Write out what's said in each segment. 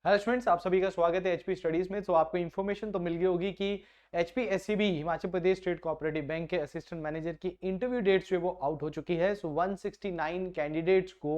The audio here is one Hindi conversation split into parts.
हेलो स्टूडेंट्स, आप सभी का स्वागत है एचपी स्टडीज में। तो आपको इन्फॉर्मेशन तो मिल गई होगी कि HP SCB Himachal Pradesh state cooperative bank के असिस्टेंट मैनेजर की इंटरव्यू डेट्स जो है वो आउट हो चुकी है। सो 169 कैंडिडेट्स को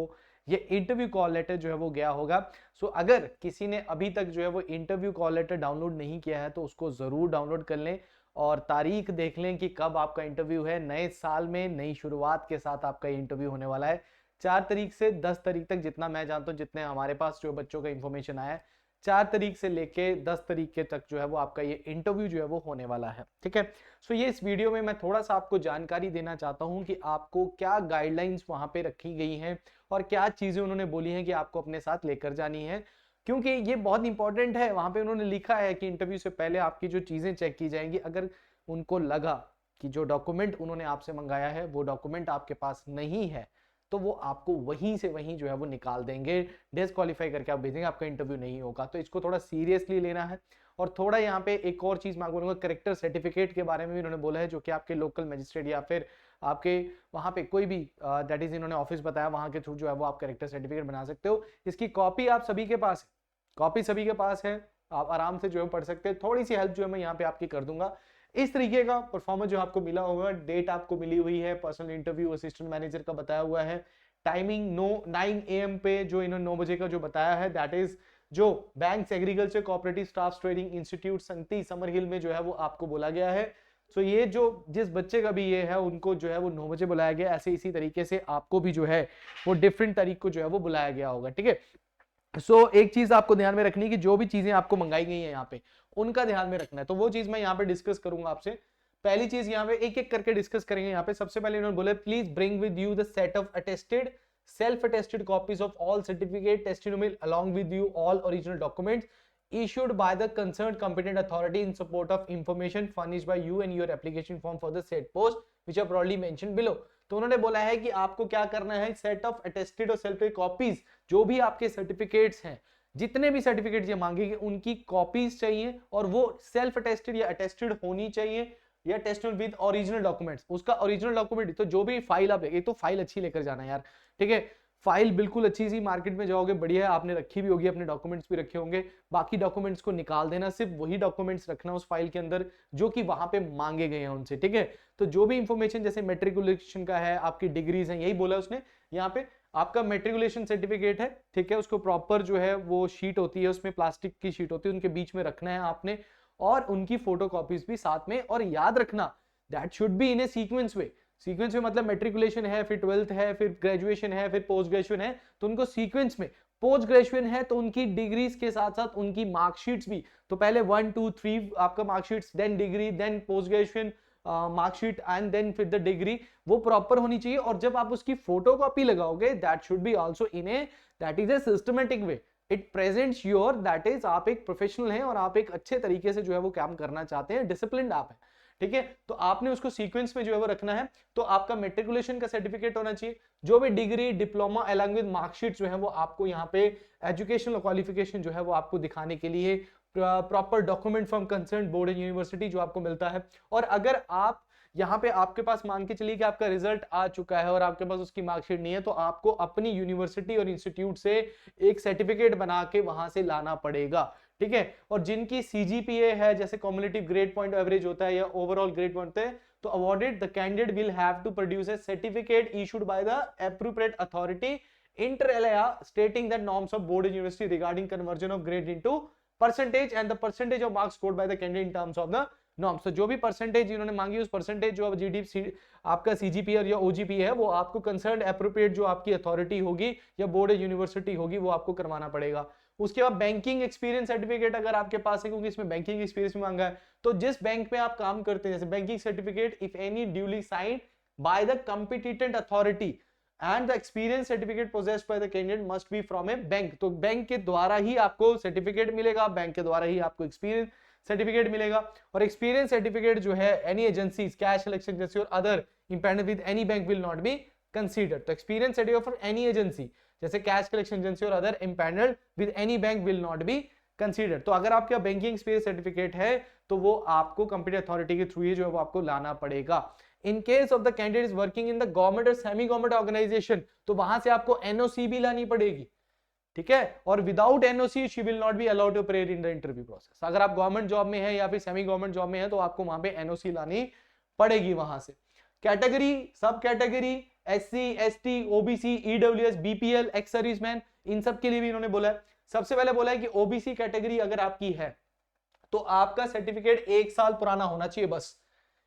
ये इंटरव्यू कॉल लेटर जो है वो गया होगा। सो अगर किसी ने अभी तक जो है वो इंटरव्यू कॉल लेटर डाउनलोड नहीं किया है तो उसको जरूर डाउनलोड कर लें और तारीख देख लें कि कब आपका इंटरव्यू है। नए साल में नई शुरुआत के साथ आपका इंटरव्यू होने वाला है। 4 तारीख से 10 तारीख तक, जितना मैं जानता हूँ, जितने हमारे पास जो बच्चों का इंफॉर्मेशन आया है, 4 तारीख से लेके 10 तारीख के तक जो है वो आपका ये इंटरव्यू जो है वो होने वाला है। ठीक है। सो ये इस वीडियो में मैं थोड़ा सा आपको जानकारी देना चाहता हूं कि आपको क्या गाइडलाइंस वहां पे रखी गई हैं और क्या चीजें उन्होंने बोली हैं कि आपको अपने साथ लेकर जानी है, क्योंकि ये बहुत इंपॉर्टेंट है। वहां पे उन्होंने लिखा है कि इंटरव्यू से पहले आपकी जो चीजें चेक की जाएंगी। अगर उनको लगा कि जो डॉक्यूमेंट उन्होंने आपसे मंगाया है वो डॉक्यूमेंट आपके पास नहीं है तो वो आपको वहीं से वहीं जो है वो निकाल देंगे, डिस्क्वालीफाई करके आप भेजेंगे, आपका इंटरव्यू नहीं होगा। तो इसको थोड़ा सीरियसली लेना है। और थोड़ा यहाँ पे एक और चीज मैं बोलूंगा, करेक्टर सर्टिफिकेट के बारे में भी इन्होंने बोला है, जो कि आपके लोकल मजिस्ट्रेट या फिर आपके वहां पे कोई भी दैट इज इन्होंने ऑफिस बताया, वहां के थ्रू जो है वो आप करेक्टर सर्टिफिकेट बना सकते हो। इसकी कॉपी आप सभी के पास है, कॉपी सभी के पास है, आप आराम से जो है पढ़ सकते हैं। थोड़ी सी हेल्प जो है मैं यहाँ पे आपकी कर दूंगा। इस तरीके का परफॉर्मेंस जो आपको मिला होगा, डेट आपको मिली हुई है, पर्सनल इंटरव्यू असिस्टेंट मैनेजर का बताया हुआ है, टाइमिंग 9 AM पे जो इन्होंने 9 बजे का जो बताया है, दैट इज जो bank agriculture cooperative staff training institute संगती समर हिल में जो है वो आपको बोला गया है। सो ये जो जिस बच्चे का भी ये है उनको जो है वो 9 बजे बुलाया गया, ऐसे इसी तरीके से आपको भी जो है वो डिफरेंट तारीख को जो है वो बुलाया गया होगा। ठीक है। एक चीज आपको ध्यान में रखनी है कि जो भी चीजें आपको मंगाई गई है यहाँ पे उनका ध्यान में रखना है। तो वो चीज मैं यहाँ पे डिस्कस करूंगा आपसे। पहली चीज यहाँ पे एक एक करके डिस्कस करेंगे। यहाँ पे सबसे पहले इन्होंने बोला, please bring with you the set of attested self attested copies of all certificate testimonial along with you all original documents issued by the concerned competent authority in support of information furnished by you and your application form for the said post which are broadly mentioned below। तो उन्होंने बोला है कि आपको क्या करना है, सेट ऑफ अटेस्टेड और सेल्फ कॉपीज, जो भी आपके सर्टिफिकेट्स हैं, जितने भी सर्टिफिकेट ये मांगेंगे उनकी कॉपीज चाहिए और वो सेल्फ अटेस्टेड या अटेस्टेड होनी चाहिए या टेस्टेड विद ओरिजिनल डॉक्यूमेंट्स। उसका ओरिजिनल डॉक्यूमेंट, तो जो भी फाइल आप लेके, तो फाइल अच्छी लेकर जाना यार। ठीक है, फाइल बिल्कुल अच्छी सी, मार्केट में जाओगे बढ़िया है, आपने रखी भी होगी, अपने डॉक्यूमेंट्स भी रखे होंगे, बाकी डॉक्यूमेंट्स को निकाल देना, सिर्फ वही डॉक्यूमेंट्स रखना उस फाइल के अंदर जो कि वहां पे मांगे गए हैं उनसे। ठीक है। तो जो भी इंफॉर्मेशन जैसे मेट्रिकुलेशन का है, आपकी डिग्रीज है, यही बोला उसने यहाँ पे, आपका मेट्रिकुलेशन सर्टिफिकेट है, ठीक है, उसको प्रॉपर जो है वो शीट होती है, उसमें प्लास्टिक की शीट होती है, उनके बीच में रखना है आपने, और उनकी फोटो कॉपीज भी साथ में। और याद रखना, that should be in A sequence way. Sequence में मतलब मेट्रिकुलेशन है, फिर 12th है, फिर ग्रेजुएशन है, फिर पोस्ट ग्रेजुएशन है, तो उनको सीक्वेंस में, पोस्ट ग्रेजुएशन है तो उनकी डिग्रीज के साथ साथ उनकी मार्कशीट्स भी, तो पहले 1 2 3 आपका marksheets, then degree, then post graduation marksheet and then फिर द डिग्री, वो प्रॉपर होनी चाहिए। और जब आप उसकी फोटो कॉपी लगाओगे, that should be also in a, that is a systematic way, it presents your, that is आप एक प्रोफेशनल हैं और आप एक अच्छे तरीके से जो है वो काम करना चाहते हैं, डिसिप्लिन्ड आप है। ठीक है। तो आपने उसको सीक्वेंस में जो है वो रखना है। तो आपका मेट्रिकुलेशन का सर्टिफिकेट होना चाहिए, जो भी degree, diploma along with marksheet जो है वो आपको यहाँ पे एजुकेशनल क्वालिफिकेशन जो है वो आपको दिखाने के लिए proper document from concern board and university जो आपको मिलता है। और अगर आप यहाँ पे, आपके पास मान के चलिए कि आपका रिजल्ट आ चुका है और आपके पास उसकी मार्कशीट नहीं है, तो आपको अपनी यूनिवर्सिटी और इंस्टीट्यूट से एक सर्टिफिकेट बना के वहां से लाना पड़ेगा। ठीक है। और जिनकी सीजीपीए है, जैसे कॉम्युलेटिव ग्रेड पॉइंट एवरेज होता है या ओवरऑल ग्रेड पॉइंट होता है, तो awarded the candidate will have to produce a certificate issued by the appropriate authority inter alia stating that norms of board and university regarding conversion of grade into percentage and the percentage of marks scored by the candidate in terms of the norms। तो जो भी परसेंटेज इन्होंने मांगी, उस परसेंटेज जो जीडी आपका सीजीपीए या ओजीपी है, वो आपको कंसर्न एप्रोप्रिएट जो आपकी अथॉरिटी होगी या बोर्ड यूनिवर्सिटी होगी वो आपको करवाना पड़ेगा। उसके बाद बैंकिंग एक्सपीरियंस सर्टिफिकेट अगर आपके पास है, क्योंकि इसमें बैंकिंग एक्सपीरियंस मांगा है, तो जिस बैंक में आप काम करते हैं, जैसे banking certificate if any duly signed by the competent authority and the experience certificate possessed by the candidate must be from a bank. तो बैंक के द्वारा ही आपको सर्टिफिकेट मिलेगा, बैंक के द्वारा ही आपको एक्सपीरियंस सर्टिफिकेट मिलेगा। और एक्सपीरियंस सर्टिफिकेट जो है any agencies, cash collection agency और other empanelled with any bank will not be considered. तो experience certificate for any agency जैसे कैश कलेक्शन एजेंसी और other empanelled with any bank will not be considered. तो अगर आपका बैंकिंग एक्सपीरियंस सर्टिफिकेट है तो वो आपको कंपनी अथॉरिटी के थ्रू ही जो है वो आपको लाना पड़ेगा। इन case of the candidate working in the government और सेमी गवर्नमेंट ऑर्गेनाइजेशन, तो वहां से आपको एनओसी भी लानी पड़ेगी। ठीक है, और without NOC she will not be allowed to appear in the interview process. अगर आप गवर्नमेंट जॉब में है या फिर सेमी गवर्नमेंट जॉब में है तो आपको वहां पे एनओसी लानी पड़ेगी वहां से। Category, sub category, SC, ST, OBC, EWS, BPL, ex serviceman, इन सब के लिए भी इन्होंने बोला है। सबसे पहले बोला है कि ओबीसी कैटेगरी अगर आपकी है तो आपका सर्टिफिकेट 1 साल पुराना होना चाहिए, बस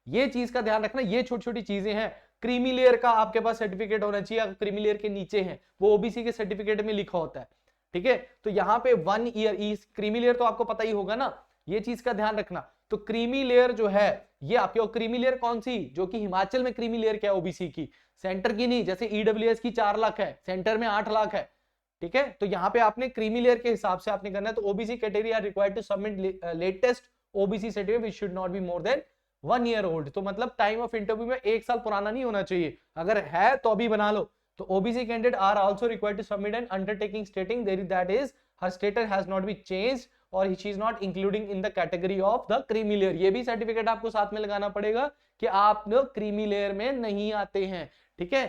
ये चीज का ध्यान रखना। ये छोटी छोटी चीजें हैं। क्रीमी लेयर का आपके पास सर्टिफिकेट होना चाहिए, अगर क्रीमी लेयर के नीचे है वो ओबीसी के सर्टिफिकेट में लिखा होता है, ठीक है। तो यहाँ पे 1 ईयर, क्रीमी लेयर तो आपको पता ही होगा ना, ये चीज का ध्यान रखना। तो क्रीमी लेयर जो है ये आपकी, क्रीमी लेयर कौन सी, जो कि हिमाचल में क्रीमी लेयर क्या है ओबीसी की, सेंटर की नहीं। जैसे ईडब्ल्यूएस की 4 लाख है, सेंटर में 8 लाख है, ठीक है। तो यहाँ पे आपने क्रीमी लेयर के हिसाब से आपने करना है। तो OBC category are required to submit latest OBC certificate which should not be more than 1 year old. तो मतलब टाइम ऑफ इंटरव्यू में 1 साल पुराना नहीं होना चाहिए, अगर है तो अभी बना लो। तो OBC candidate are also required to submit an undertaking stating that is her status has not been changed और she is not including in the category of the creamy layer. ये भी सर्टिफिकेट आपको साथ में लगाना पड़ेगा कि आप लोग क्रीमी लेयर में नहीं आते हैं, ठीक है।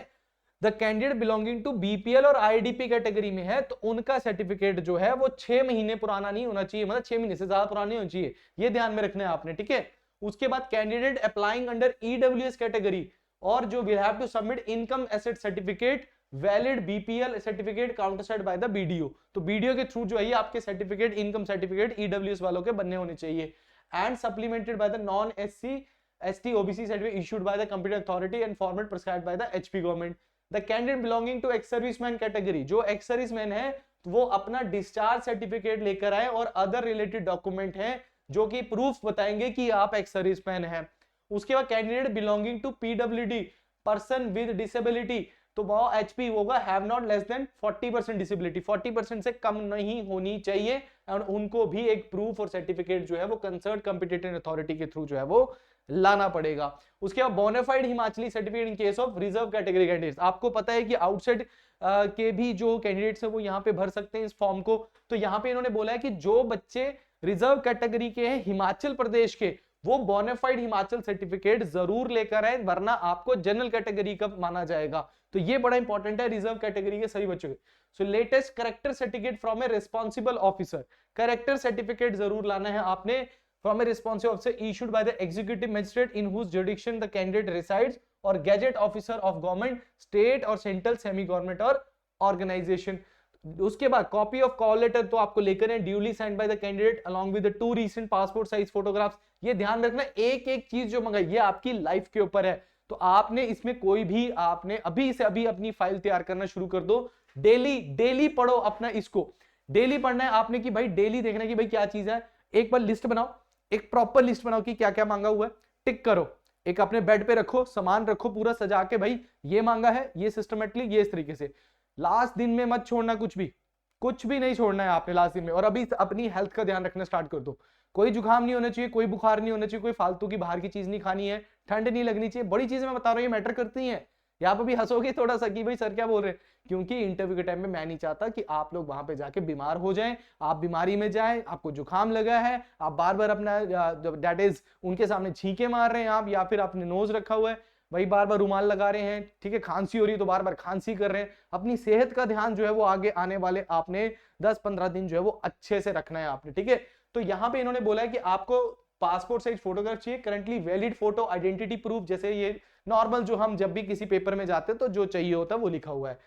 The candidate belonging to BPL और आईडीपी कैटेगरी में है तो उनका सर्टिफिकेट जो है वो 6 महीने पुराना नहीं होना चाहिए, मतलब 6 महीने से ज्यादा पुराना नहीं होना चाहिए, ये ध्यान में रखना है आपने, ठीक है। उसके बाद candidate applying under EWS category और जो will have to submit income asset certificate valid BPL certificate countersigned by the BDO. तो बीडीओ के थ्रू जो है आपके सर्टिफिकेट, इनकम सर्टिफिकेट ईडब्ल्यूएस वालों के बनने होने चाहिए। And supplemented by the non SC ST OBC certificate issued by the computer authority and format prescribed by the HP government. The candidate belonging to ex serviceman category, जो एक्स सर्विसमैन है वो अपना डिस्चार्ज सर्टिफिकेट लेकर आए और अदर रिलेटेड डॉक्यूमेंट हैं जो कि प्रूफ बताएंगे कि आप एक्स सर्विसमैन हैं। उसके बाद candidate belonging to PWD person with disability, तो वो एचपी होगा have not less than 40% disability, 40% से कम नहीं होनी चाहिए और उनको भी एक प्रूफ और सर्टिफिकेट जो है वो कंसर्न कॉम्पिटेंट अथॉरिटी के थ्रू जो है वो लाना पड़ेगा। उसके बाद bonafide Himachali certificate in case of reserve category candidates. आपको पता है कि आउटसाइड के भी जो कैंडिडेट्स है वो यहाँ पे भर सकते हैं इस फॉर्म को। तो यहाँ पे इन्होंने बोला है कि जो बच्चे रिजर्व कैटेगरी के हैं हिमाचल प्रदेश के, वो बोनाफाइड हिमाचल सर्टिफिकेट जरूर लेकर आए, वरना आपको जनरल कैटेगरी का माना जाएगा। तो ये बड़ा इंपॉर्टेंट है रिजर्व कैटेगरी के सभी बच्चों के। So latest character certificate from a responsible officer, character certificate जरूर लाना है आपने from a responsible officer issued by the executive magistrate in whose jurisdiction the candidate resides और gazetted officer of government state और सेंट्रल सेमी गवर्नमेंट और ऑर्गेनाइजेशन। उसके बाद कॉपी ऑफ कॉल लेटर तो आपको लेकर है duly signed by the candidate along with the 2 recent passport size photographs. ये ध्यान रखना, एक एक चीज जो मंगाई ये आपकी लाइफ के ऊपर है, तो आपने इसमें कोई भी, आपने अभी से अभी अपनी फाइल तैयार करना शुरू कर दो। डेली पढ़ो अपना, इसको डेली पढ़ना है आपने कि भाई डेली देखना कि भाई क्या चीज है। एक बार लिस्ट बनाओ, एक प्रॉपर लिस्ट बनाओ कि क्या क्या मांगा हुआ है, टिक करो, एक अपने बेड पे रखो, सामान रखो पूरा सजा के, भाई ये मांगा है, ये सिस्टमेटिकली, ये इस तरीके से। लास्ट दिन में मत छोड़ना, कुछ भी नहीं छोड़ना है आपने लास्ट दिन में। और अभी अपनी हेल्थ का ध्यान रखना स्टार्ट कर दो। कोई जुकाम नहीं होना चाहिए, कोई बुखार नहीं होना चाहिए, कोई फालतू की बाहर की चीज नहीं खानी है, ठंड नहीं लगनी चाहिए। बड़ी चीजें मैं बता रहा हूँ, ये मैटर करती हैं। यहाँ पे भी हंसोगे थोड़ा सा कि भाई सर क्या बोल रहे हैं, क्योंकि इंटरव्यू के टाइम में मैं नहीं चाहता कि आप लोग वहां पे जाके बीमार हो जाएं, आप बीमारी में जाएं, आपको जुकाम लगा है, आप बार बार अपना दैट इज उनके सामने छींके मार रहे हैं आप, या फिर आपने नोज रखा हुआ है, वही बार बार रुमाल लगा रहे हैं, ठीक है, खांसी हो रही है तो बार बार खांसी कर रहे हैं। अपनी सेहत का ध्यान जो है वो आगे आने वाले आपने 10-15 दिन जो है वो अच्छे से रखना है आपने, ठीक है। तो यहाँ पे इन्होंने बोला है कि आपको पासपोर्ट साइज फोटोग्राफ चाहिए, currently valid photo identity proof, जैसे ये नॉर्मल जो हम जब भी किसी पेपर में जाते हैं तो जो चाहिए होता है वो लिखा हुआ है।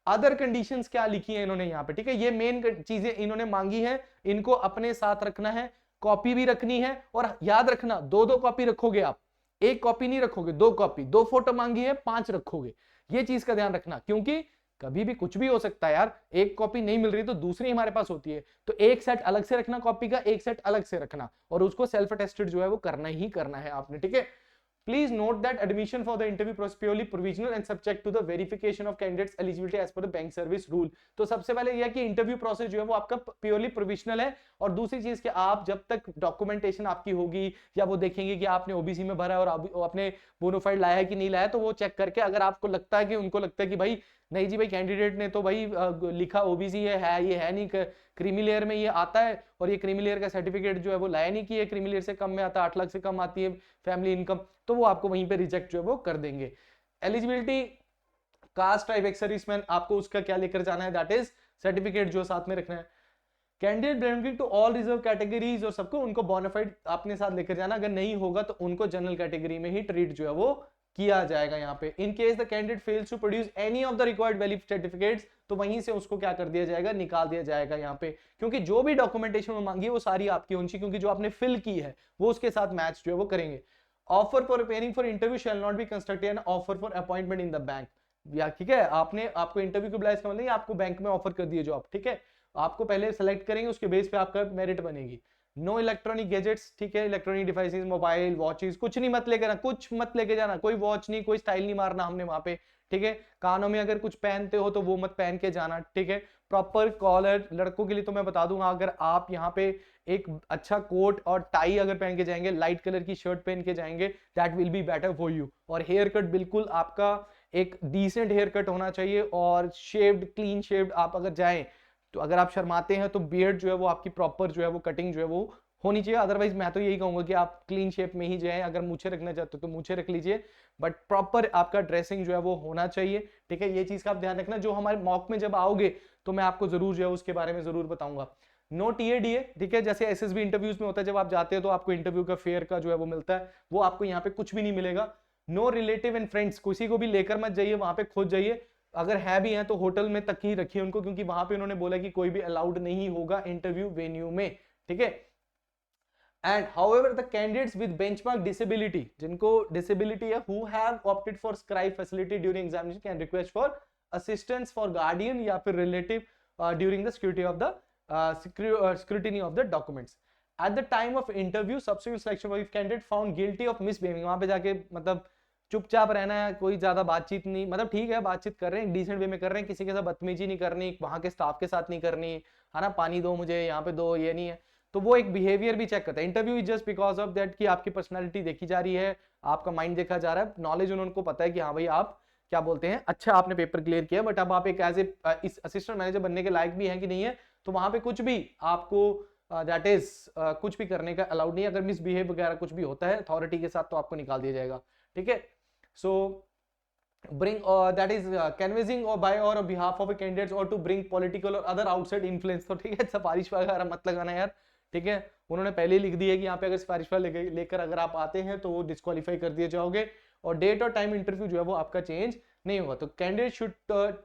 अदर कंडीशंस क्या लिखी है इन्होंने यहाँ पे, ठीक है, ये मेन चीजें इन्होंने मांगी है, इनको अपने साथ रखना है, कॉपी भी रखनी है। और याद रखना 2-2 कॉपी रखोगे आप, एक कॉपी नहीं रखोगे, 2 कॉपी, 2 फोटो मांगी है 5 रखोगे, ये चीज का ध्यान रखना, क्योंकि कभी भी कुछ भी हो सकता है यार। एक कॉपी नहीं मिल रही तो दूसरी हमारे पास होती है, तो एक सेट अलग से रखना कॉपी का, एक सेट अलग से रखना, और उसको सेल्फ अटेस्टेड जो है वो करना ही करना है आपने, ठीक है। Please note that admission for the interview process purely provisional and subject to the verification of candidates eligibility as per the bank service rule। तो सबसे पहले यह कि इंटरव्यू प्रोसेस जो है वो आपका प्योरली प्रोविजनल है। और दूसरी चीज कि आप जब तक डॉक्यूमेंटेशन आपकी होगी या वो देखेंगे कि आपने ओबीसी में भरा है और आपने बोनाफाइड लाया है कि नहीं लाया, तो वो चेक करके अगर आपको लगता है कि उनको लगता है कि भाई नहीं जी भाई कैंडिडेट ने तो भाई लिखा ओबीसी है, ये है नहीं, क्रीमी लेयर में ये आता है और ये क्रीमी लेयर का सर्टिफिकेट जो है वो लाया नहीं कि ये क्रीमी लेयर से कम में आता है, 8 लाख से कम आती है फैमिली इनकम, तो वो आपको वहीं पे रिजेक्ट जो है वो कर देंगे। Eligibility caste type ex serviceman, आपको उसका क्या लेकर जाना है, दैट इज सर्टिफिकेट जो साथ में रखना है। Candidate belonging to all reserve categories, और सबको उनको बोनाफाइड अपने साथ लेकर जाना, अगर नहीं होगा तो उनको जनरल कैटेगरी में ही ट्रीट जो है वो किया जाएगा यहाँ पे। In case the candidate fails to produce any of the required valid certificates, तो वहीं से उसको क्या कर दिया जाएगा, निकाल दिया जाएगा यहाँ पे, क्योंकि जो भी डॉक्यूमेंटेशन वो मांगी है वो सारी आपकी होनी चाहिए, क्योंकि जो आपने फिल की है वो उसके साथ मैच जो है वो करेंगे। Offer for appearing for interview shall not be constructed an offer for appointment in the bank, या ठीक है, आपको इंटरव्यू को बुलाया, इसका मतलब आपको बैंक में ऑफर कर दिए जॉब, ठीक है, आपको पहले सेलेक्ट करेंगे, उसके बेस पे आपका मेरिट बनेगी। नो इलेक्ट्रॉनिक गैजेट्स, ठीक है, इलेक्ट्रॉनिक डिवाइसेस, मोबाइल, वॉचेस, कुछ नहीं मत लेके जाना, कुछ मत लेके जाना, कोई वॉच नहीं, कोई स्टाइल नहीं मारना हमने वहां पे, ठीक है। कानों में अगर कुछ पहनते हो तो वो मत पहन के जाना, ठीक है। प्रॉपर कॉलर, लड़कों के लिए तो मैं बता दूंगा, अगर आप यहाँ पे एक अच्छा कोट और टाई अगर पहन के जाएंगे, लाइट कलर की शर्ट पहन के जाएंगे, that will be better for you. और हेयर कट बिल्कुल आपका एक डिसेंट हेयर कट होना चाहिए, और शेव्ड, क्लीन शेव्ड आप अगर जाएं, तो अगर आप शर्माते हैं तो बियर्ड जो है वो आपकी प्रॉपर जो है वो कटिंग जो है वो होनी चाहिए। अदरवाइज मैं तो यही कहूंगा कि आप क्लीन शेप में ही जाएं, अगर मूछें रखना चाहते हो तो मूछें रख लीजिए, बट प्रॉपर आपका ड्रेसिंग जो है वो होना चाहिए, ठीक है। ये चीज का आप ध्यान रखना, जो हमारे मॉक में जब आओगे तो मैं आपको जरूर जो है उसके बारे में जरूर बताऊंगा। नो टीएडीए, ठीक है, जैसे एसएसबी इंटरव्यूज में होता है, जब आप जाते हो तो आपको इंटरव्यू का फेयर का जो है वो मिलता है, वो आपको यहाँ पे कुछ भी नहीं मिलेगा। नो रिलेटिव एंड फ्रेंड्स, किसी को भी लेकर मत जाइए, वहां पे खुद जाइए, अगर है भी हैं तो होटल में तक ही रखिए उनको, क्योंकि वहां पे उन्होंने बोला कि कोई भी अलाउड नहीं होगा इंटरव्यू वेन्यू में, ठीक है। And however the candidates with benchmark disability, जिनको डिसेबिलिटी है, who have opted for scribe facility during examination can request for assistance for guardian या फिर relative during the security of the scrutiny of the documents at the time of interview subsequent selection if candidate found guilty of misbehaving, वहां पे जाके मतलब चुपचाप रहना है, कोई ज्यादा बातचीत नहीं, मतलब ठीक है बातचीत कर रहे हैं, डिसेंट वे में कर रहे हैं, किसी के साथ बदतमीजी नहीं करनी, वहां के स्टाफ के साथ नहीं करनी है ना, पानी दो मुझे यहाँ पे दो, ये नहीं है, तो वो एक बिहेवियर भी चेक करता है। Interview is just because of that कि आपकी पर्सनैलिटी देखी जा रही है, आपका माइंड देखा जा रहा है, नॉलेज उनको पता है कि हाँ भाई आप क्या बोलते हैं, अच्छा आपने पेपर क्लियर किया, बट अब आप एक एज ए असिस्टेंट मैनेजर बनने के लायक भी हैं कि नहीं है, तो वहां पे कुछ भी आपको दैट इज कुछ भी करने का अलाउड नहीं है। अगर मिसबिहेव वगैरह कुछ भी होता है अथॉरिटी के साथ तो आपको निकाल दिया जाएगा, ठीक है। सो bring that is canvassing or by or on behalf of a candidates or to bring political or other outside influence, तो ठीक है, सिफारिश वगैरह मत लगाना यार, ठीक है। उन्होंने पहले ही लिख दिया कि यहाँ पे अगर सिफारिश लेकर अगर आप आते हैं तो वो डिस्क्वालीफाई कर दिए जाओगे, और डेट और टाइम इंटरव्यू जो है वो आपका चेंज नहीं होगा। तो candidate should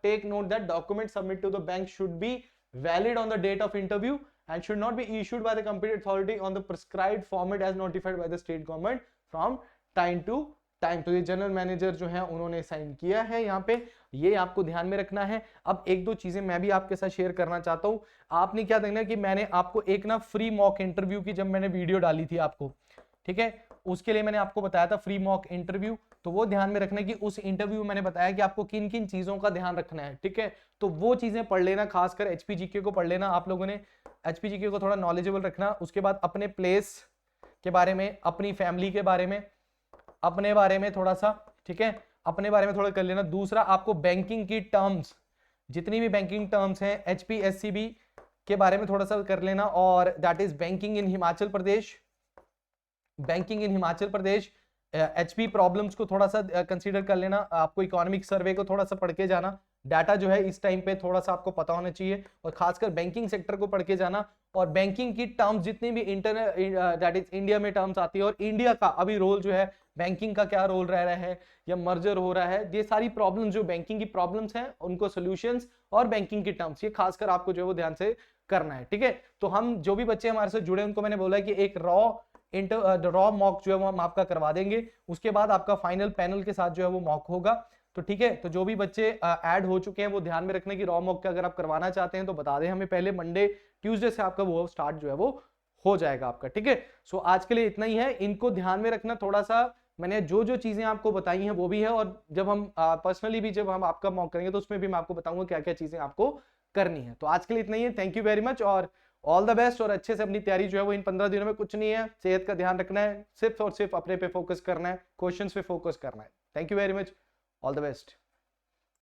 take note that document submit to the bank should be valid on the date of interview and should not be issued by the competent authority on the prescribed format as notified by the state government from time to time। तो ये जनरल मैनेजर जो है उन्होंने साइन किया है यहाँ पे, ये आपको ध्यान में रखना है। अब एक दो चीजें मैं भी आपके साथ शेयर करना चाहता हूँ। आपने क्या देखना है कि मैंने आपको एक ना फ्री मॉक इंटरव्यू की जब मैंने वीडियो डाली थी आपको, ठीक है, उसके लिए मैंने आपको बताया था फ्री मॉक इंटरव्यू, तो वो ध्यान में रखना कि उस इंटरव्यू में मैंने बताया कि आपको किन किन चीजों का ध्यान रखना है, ठीक है। तो वो चीजें पढ़ लेना, खासकर एचपीजीके को पढ़ लेना, आप लोगों ने एचपीजीके को थोड़ा नॉलेजेबल रखना। उसके बाद अपने प्लेस के बारे में, अपनी फैमिली के बारे में, अपने बारे में थोड़ा सा, ठीक है, अपने बारे में थोड़ा कर लेना। दूसरा, आपको बैंकिंग की टर्म्स, जितनी भी बैंकिंग टर्म्स हैं एचपीएससीबी के बारे में थोड़ा सा कर लेना, और that is banking in Himachal Pradesh, banking in Himachal Pradesh, HP problems को थोड़ा सा कंसीडर कर लेना। आपको इकोनॉमिक सर्वे को थोड़ा सा पढ़ के जाना, डाटा जो है इस टाइम पे थोड़ा सा आपको पता होना चाहिए, और खासकर बैंकिंग सेक्टर को पढ़ के जाना। और बैंकिंग की टर्म्स जितनी भी दैट इज इंडिया में टर्म्स आती है, और इंडिया का अभी रोल जो है, बैंकिंग का क्या रोल रह रहा है, या मर्जर हो रहा है, ये सारी प्रॉब्लम्स जो बैंकिंग की प्रॉब्लम्स हैं उनको सॉल्यूशंस और बैंकिंग की टर्म्स, ये खासकर आपको जो है वो ध्यान से करना है, ठीक है। तो हम जो भी बच्चे हमारे से जुड़े उनको मैंने बोला है कि एक रॉ मॉक जो है वो हम आपका करवा देंगे, उसके बाद आपका फाइनल पैनल के साथ जो है वो मॉक होगा, तो ठीक है। तो जो भी बच्चे ऐड हो चुके हैं वो ध्यान में रखने की रॉ मॉक का अगर आप करवाना चाहते हैं तो बता दें हमें पहले, मंडे ट्यूसडे से आपका वो स्टार्ट जो है वो हो जाएगा आपका, ठीक है। सो आज के लिए इतना ही है, इनको ध्यान में रखना थोड़ा सा। मैंने जो जो चीजें आपको बताई हैं वो भी है, और जब हम पर्सनली भी जब हम आपका मॉक करेंगे तो उसमें भी मैं आपको बताऊंगा क्या क्या चीजें आपको करनी है। तो आज के लिए इतना ही है, थैंक यू वेरी मच और ऑल द बेस्ट। और अच्छे से अपनी तैयारी जो है वो इन 15 दिनों में कुछ नहीं है, सेहत का ध्यान रखना है, सिर्फ और सिर्फ अपने पे फोकस करना है, क्वेश्चंस पे फोकस करना है। Thank you very much, all the best.